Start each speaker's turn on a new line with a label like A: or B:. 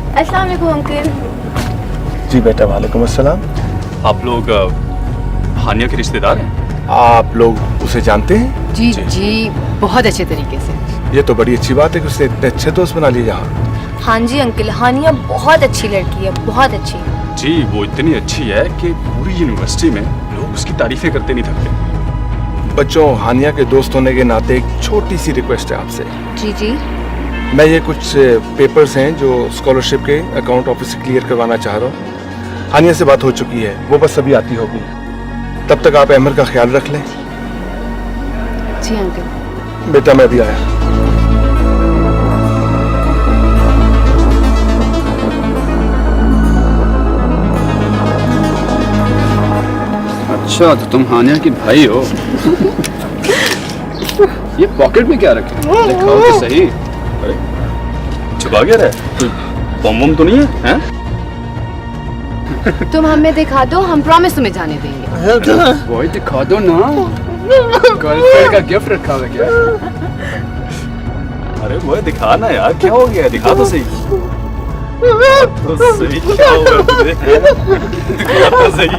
A: अस्सलाम वालेकुम अंकल।
B: जी बेटा, वालेकुम अस्सलाम।
C: आप लोग हानिया के रिश्तेदार हैं?
B: आप लोग उसे जानते हैं?
D: जी जी, बहुत अच्छे तरीके से।
B: ये तो बड़ी अच्छी बात है कि उसने इतने अच्छे दोस्त बना लिए यहाँ।
A: हाँ जी अंकल, हानिया बहुत अच्छी लड़की है, बहुत अच्छी।
C: जी, वो इतनी अच्छी है कि पूरी यूनिवर्सिटी में लोग उसकी तारीफें करते नहीं थकते।
B: बच्चों, हानिया के दोस्त होने के नाते एक छोटी सी रिक्वेस्ट है आपसे।
A: जी जी।
B: मैं ये कुछ पेपर्स हैं जो स्कॉलरशिप के अकाउंट ऑफिस से क्लियर करवाना चाह रहा हूँ। हानिया से बात हो चुकी है, वो बस अभी आती होगी। तब तक आप अहमद का ख्याल रख लें।
D: जी अंकल।
B: बेटा, मैं भी आया।
C: अच्छा, तो तुम हानिया की भाई हो। ये पॉकेट में क्या रखे? दिखाओ तो सही। अरे छुपा क्या रहा है? बम बम तो नहीं है? हैं?
D: तुम हमें दिखा दो, हम प्रॉमिस तुम्हें जाने देंगे।
C: वही दिखा दो ना। गर्लफ्रेंड का गिफ्ट रखा हुआ क्या? अरे वो दिखा ना यार, क्या हो गया? दिखा तो सही। तो सही क्या हुआ तुझे? दिखा तो सही।